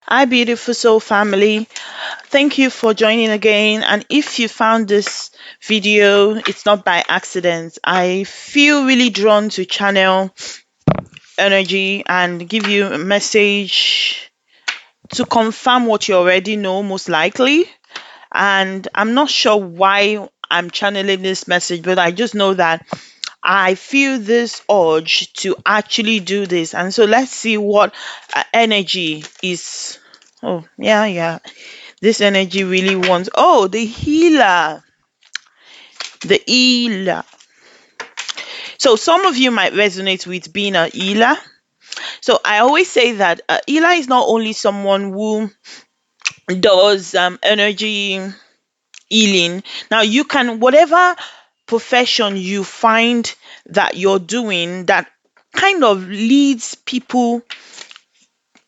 Hi, beautiful soul family. Thank you for joining again. And if you found this video, it's not by accident. I feel really drawn to channel energy and give you a message to confirm what you already know, most likely. And I'm not sure why I'm channeling this message, but I just know that I feel this urge to actually do this. And so let's see what energy is. Oh, yeah, yeah. This energy really wants. Oh, the healer. The healer. So some of you might resonate with being a healer. So I always say that a healer is not only someone who does energy healing. Now you can, whatever profession you find that you're doing that kind of leads people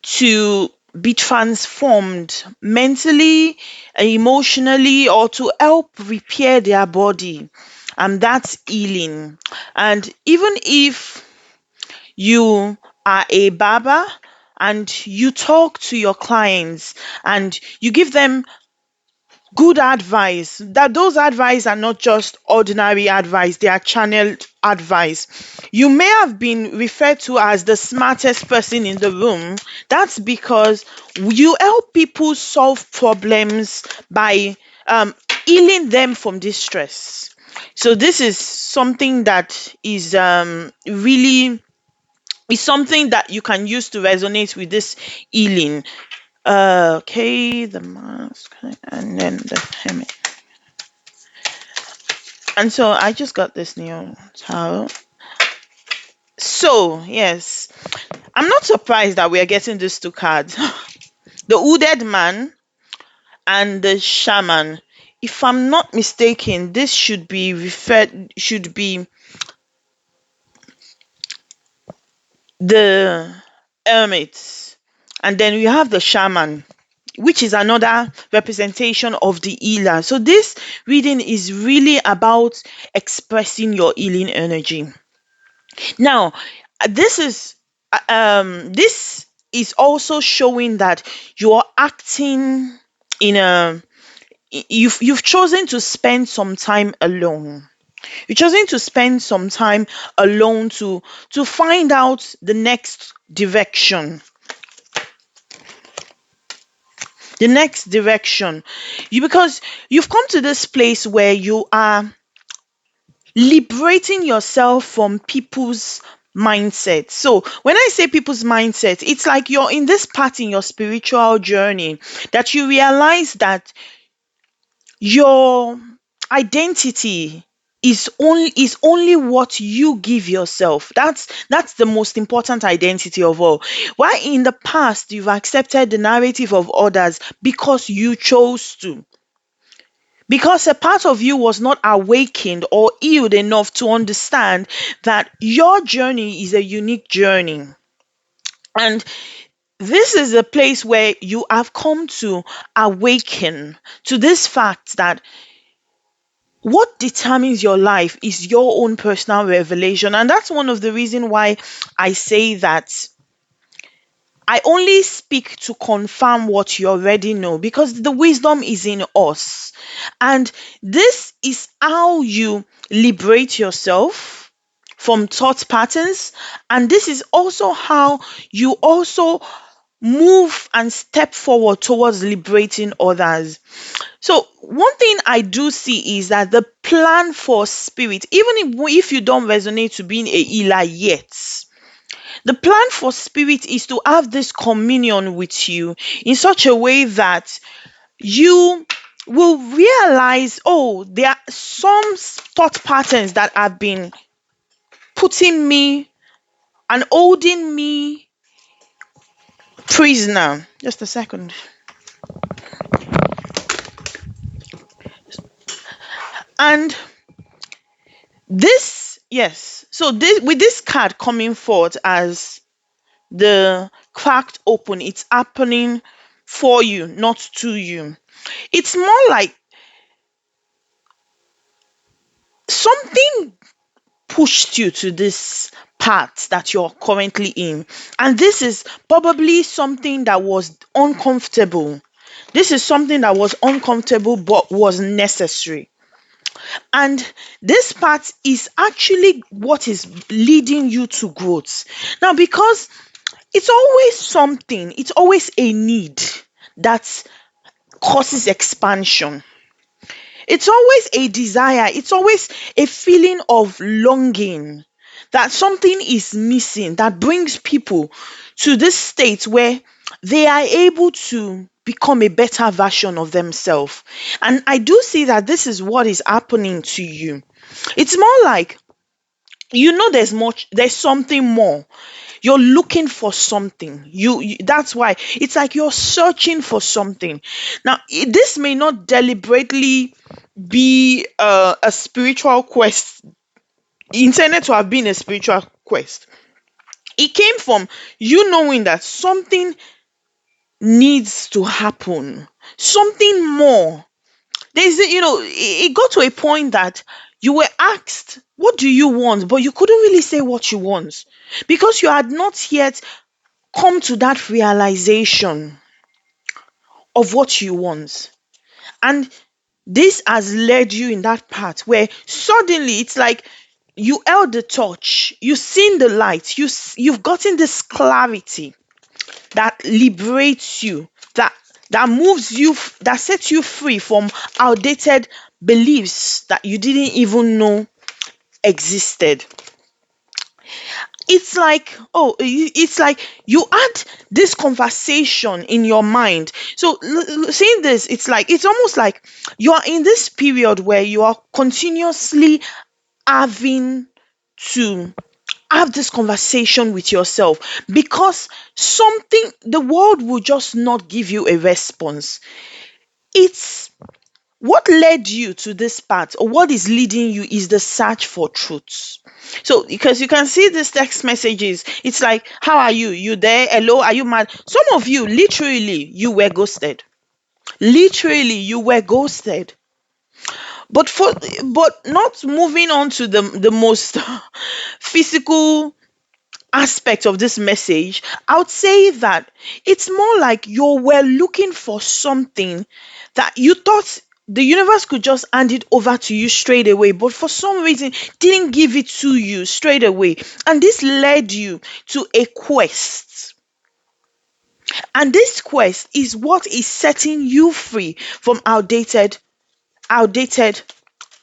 to be transformed mentally, emotionally, or to help repair their body. And that's healing. And even if you are a barber and you talk to your clients and you give them good advice, that those advice are not just ordinary advice, they are channeled advice. You may have been referred to as the smartest person in the room. That's because you help people solve problems by healing them from distress. So this is something that is something that you can use to resonate with this healing. Okay, the mask and then the hermit. And so I just got this new towel. So, yes, I'm not surprised that we are getting these two cards. The hooded man and the shaman. If I'm not mistaken, this should be the hermit. And then we have the shaman, which is another representation of the healer. So this reading is really about expressing your healing energy. Now, this is also showing that you're acting in a you've chosen to spend some time alone. You've chosen to spend some time alone to find out the next direction. The next direction. Because you've come to this place where you are liberating yourself from people's mindset. So when I say people's mindset, it's like you're in this part in your spiritual journey that you realize that your identity is only what you give yourself. That's the most important identity of all. Why in the past you've accepted the narrative of others because you chose to, because a part of you was not awakened or healed enough to understand that your journey is a unique journey. And this is a place where you have come to awaken to this fact that what determines your life is your own personal revelation. And that's one of the reasons why I say that I only speak to confirm what you already know, because the wisdom is in us. And this is how you liberate yourself from thought patterns. And this is also how you also move and step forward towards liberating others. So, one thing I do see is that the plan for spirit, even if you don't resonate to being a healer yet, the plan for spirit is to have this communion with you in such a way that you will realize, oh, there are some thought patterns that have been putting me and holding me prisoner. Just a second. And this, yes, so this, with this card coming forth as the cracked open, it's happening for you, not to you. It's more like something pushed you to this path that you're currently in. And this is probably something that was uncomfortable. This is something that was uncomfortable but was necessary. And this part is actually what is leading you to growth. Now, because it's always something, it's always a need that causes expansion. It's always a desire, it's always a feeling of longing that something is missing that brings people to this state where they are able to become a better version of themselves. And I do see that this is what is happening to you. It's more like there's something more. You're looking for something. That's why it's like you're searching for something. Now, this may not deliberately be a spiritual quest, intended to have been a spiritual quest. It came from you knowing that something needs to happen, something more. It got to a point that you were asked, what do you want? But you couldn't really say what you want because you had not yet come to that realization of what you want. And this has led you in that path where suddenly it's like you held the torch, you've seen the light, you've gotten this clarity that liberates you, that moves you, that sets you free from outdated beliefs that you didn't even know existed. It's like you had this conversation in your mind. So saying this, it's almost like you are in this period where you are continuously having to have this conversation with yourself because something the world will just not give you a response. It's what led you to this path, or what is leading you, is the search for truth. So because you can see these text messages, it's like, how are you? You there? Hello, are you mad? Some of you, literally, you were ghosted. Literally, you were ghosted. But not moving on to the most physical aspect of this message, I would say that it's more like you were looking for something that you thought the universe could just hand it over to you straight away, but for some reason didn't give it to you straight away. And this led you to a quest. And this quest is what is setting you free from outdated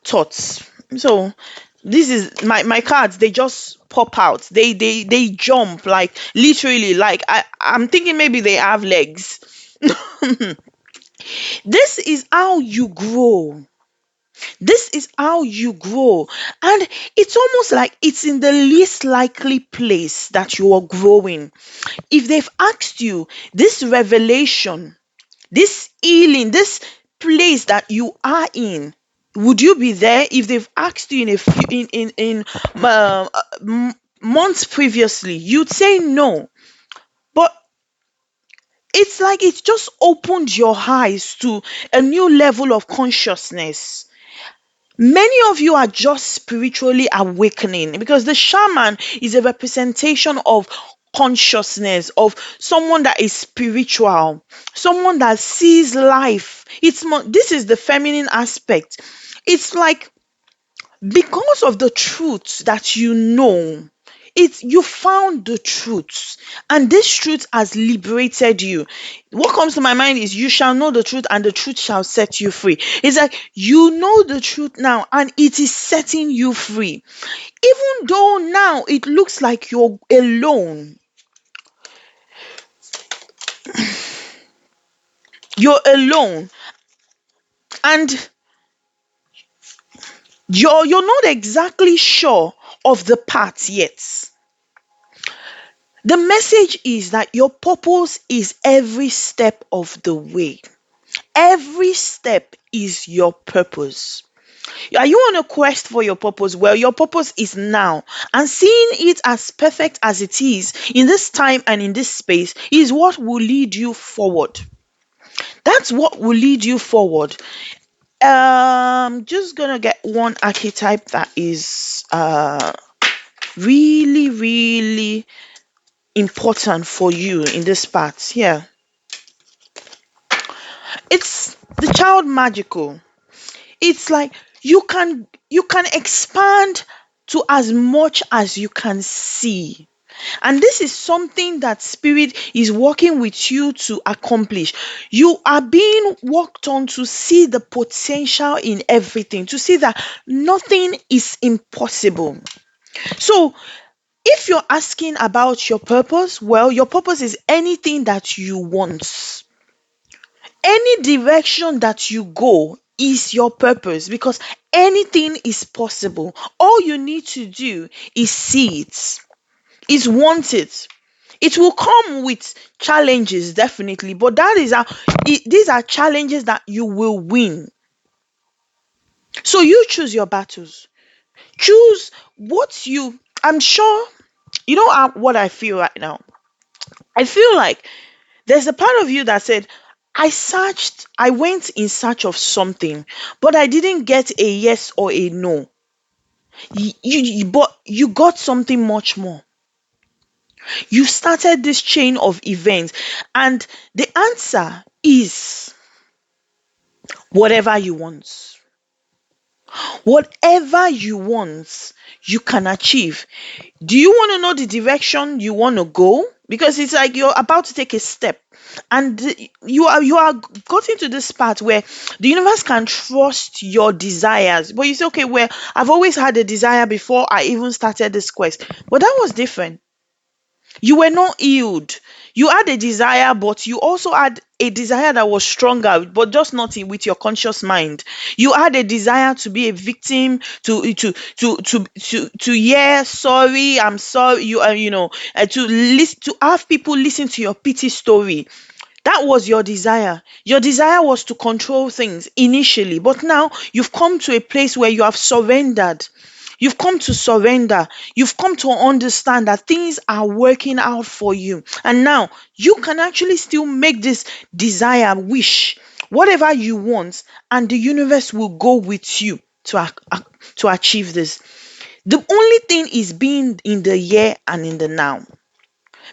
thoughts. So this is my cards, they just pop out. They jump, like literally, like I'm thinking maybe they have legs. This is how you grow. This is how you grow. And it's almost like it's in the least likely place that you are growing. If they've asked you this revelation, this healing, this place that you are in, would you be there? If they've asked you in a few in months previously, you'd say no. But it's like it's just opened your eyes to a new level of consciousness. Many of you are just spiritually awakening because the shaman is a representation of consciousness, of someone that is spiritual, someone that sees life. This is the feminine aspect. It's like because of the truth that you know, you found the truth, and this truth has liberated you. What comes to my mind is, you shall know the truth and the truth shall set you free. It's like you know the truth now and it is setting you free. Even though now it looks like you're alone, you're alone, and you're not exactly sure of the path yet. The message is that your purpose is every step of the way. Every step is your purpose. Are you on a quest for your purpose? Well, your purpose is now. And seeing it as perfect as it is in this time and in this space is what will lead you forward. That's what will lead you forward. Just gonna get one archetype that is really, really important for you in this part. Yeah. It's the child magical. It's like you can expand to as much as you can see. And this is something that spirit is working with you to accomplish. You are being worked on to see the potential in everything, to see that nothing is impossible. So if you're asking about your purpose, well, your purpose is anything that you want. Any direction that you go is your purpose, because anything is possible. All you need to do is see it, is want it. It will come with challenges, definitely, but that is how these are challenges that you will win. So you choose your battles. Choose what you, I'm sure, what I feel right now. I feel like there's a part of you that said, I went in search of something, but I didn't get a yes or a no. But you got something much more. You started this chain of events, and the answer is whatever you want. Whatever you want, you can achieve. Do you want to know the direction you want to go? Because it's like you're about to take a step, and you are gotten to this part where the universe can trust your desires. But you say, okay, well, I've always had a desire before I even started this quest. But that was different. You were not healed. You had a desire, but you also had a desire that was stronger, but just not with your conscious mind. You had a desire to be a victim, yeah, sorry, I'm sorry. To listen, to have people listen to your pity story. That was your desire. Your desire was to control things initially, but now you've come to a place where you have surrendered. You've come to surrender. You've come to understand that things are working out for you. And now you can actually still make this desire wish, whatever you want, and the universe will go with you to achieve this. The only thing is being in the here and in the now.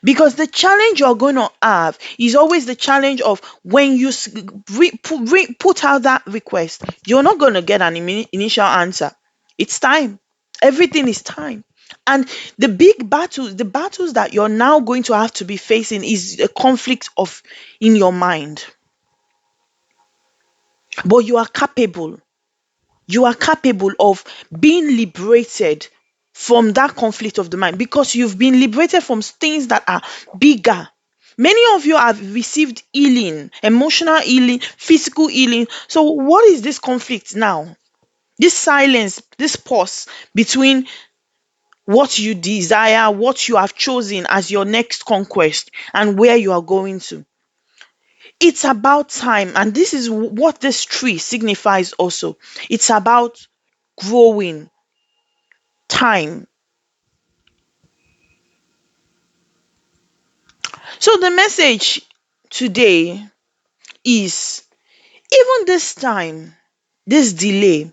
Because the challenge you're going to have is always the challenge of when you put out that request, you're not going to get an initial answer. It's time. Everything is time. And the big battles, the battles that you're now going to have to be facing is a conflict of in your mind. But you are capable. You are capable of being liberated from that conflict of the mind, because you've been liberated from things that are bigger. Many of you have received healing, emotional healing, physical healing. So, what is this conflict now? This silence, this pause between what you desire, what you have chosen as your next conquest, and where you are going to. It's about time, and this is what this tree signifies also. It's about growing time. So the message today is, even this time, this delay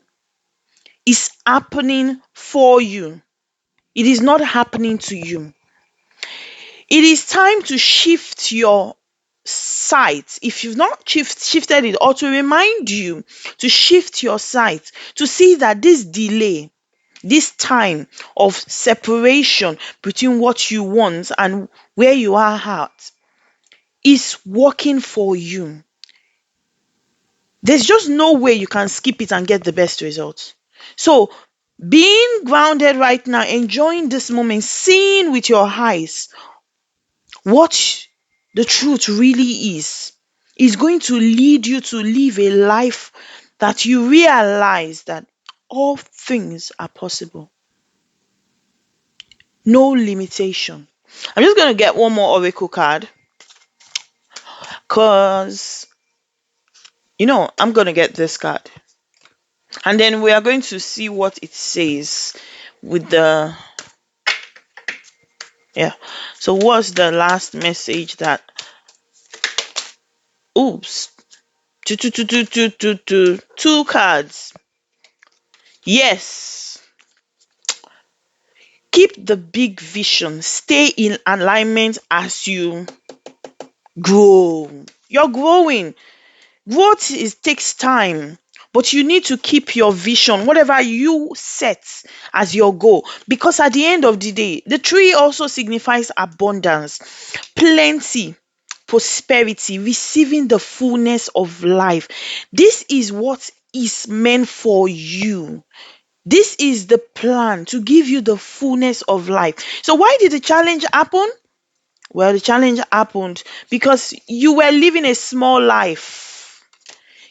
is happening for you. It is not happening to you. It is time to shift your sight. If you've not shifted it, or to remind you to shift your sight, to see that this delay, this time of separation between what you want and where you are at, is working for you. There's just no way you can skip it and get the best results. So, being grounded right now, enjoying this moment, seeing with your eyes what the truth really is going to lead you to live a life that you realize that all things are possible. No limitation. I'm just going to get one more oracle card, because I'm going to get this card. And then we are going to see what it says with the, yeah. So what's the last message that, oops, two cards. Yes. Keep the big vision. Stay in alignment as you grow. You're growing. Growth is takes time, but you need to keep your vision, whatever you set as your goal, because at the end of the day, the tree also signifies abundance, plenty, prosperity, receiving the fullness of life. This is what is meant for you. This is the plan to give you the fullness of life. So why did the challenge happen? Well, the challenge happened because you were living a small life.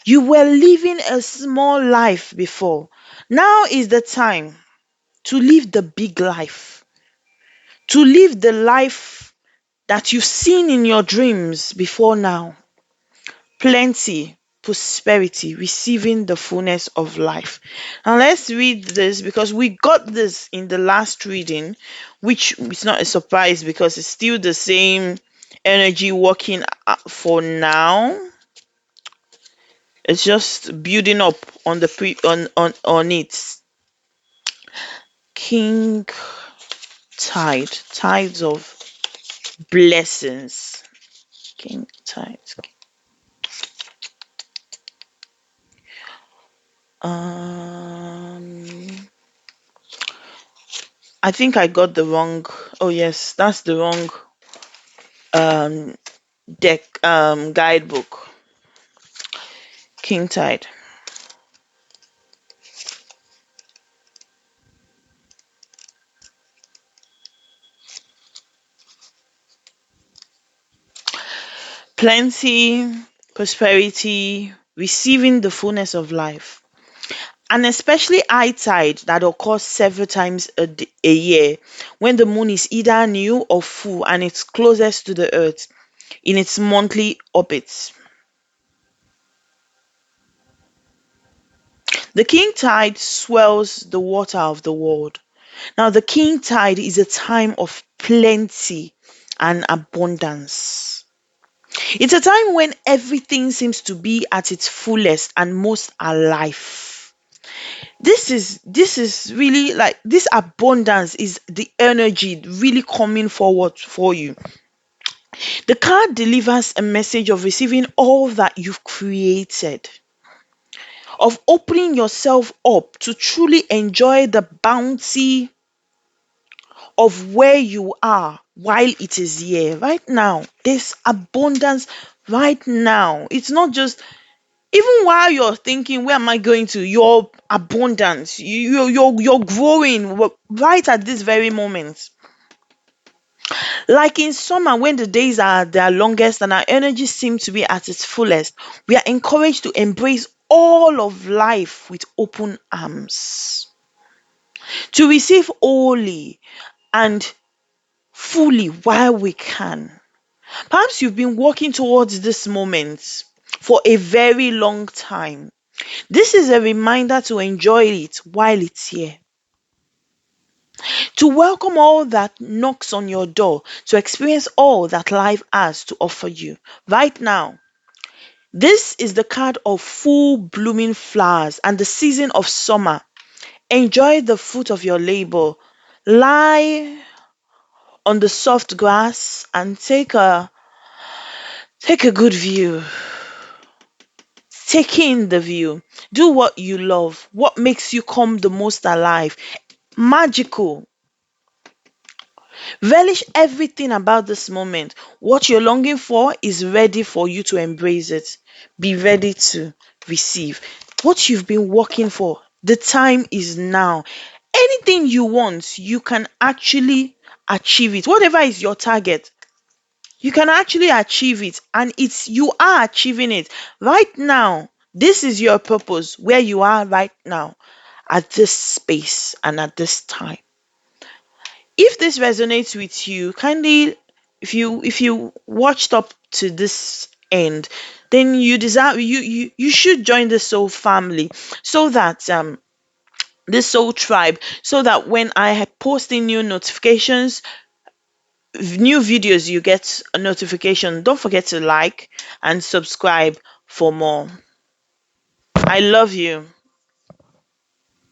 You were living a small life before. Now is the time to live the big life, to live the life that you've seen in your dreams before now. Plenty, prosperity, receiving the fullness of life. Now let's read this because we got this in the last reading, which is not a surprise because it's still the same energy working for now. It's just building up on the on it. King tide, tides of blessings. King tides. Um, I think I got the wrong. Oh yes, that's the wrong um deck guidebook. King tide. Plenty, prosperity, receiving the fullness of life. And especially high tide that occurs several times a year when the moon is either new or full and it's closest to the earth in its monthly orbit. The king tide swells the water of the world. Now, the king tide is a time of plenty and abundance. It's a time when everything seems to be at its fullest and most alive. This is really like this abundance is the energy really coming forward for you. The card delivers a message of receiving all that you've created, of opening yourself up to truly enjoy the bounty of where you are while it is here right now. There's abundance right now. It's not just even while you're thinking, where am I going to? Your abundance, you're growing right at this very moment. Like in summer, when the days are their longest and our energy seems to be at its fullest, we are encouraged to embrace all of life with open arms, to receive wholly and fully while we can. Perhaps you've been working towards this moment for a very long time. This is a reminder to enjoy it while it's here, to welcome all that knocks on your door, to experience all that life has to offer you right now. This is the card of full blooming flowers and the season of summer. Enjoy the fruit of your labor. Lie on the soft grass and take a good view. Take in the view. Do what you love. What makes you come the most alive? Magical. Relish everything about this moment. What you're longing for is ready for you to embrace it. Be ready to receive what you've been working for. The time is now. Anything you want, you can actually achieve it. Whatever is your target, you can actually achieve it, and it's you are achieving it right now. This is your purpose where you are right now at this space and at this time. If this resonates with you, kindly, if you watched up to this end, then you deserve you should join the soul family, so that this soul tribe, so that when I post in new notifications, new videos, you get a notification. Don't forget to like and subscribe for more. I love you.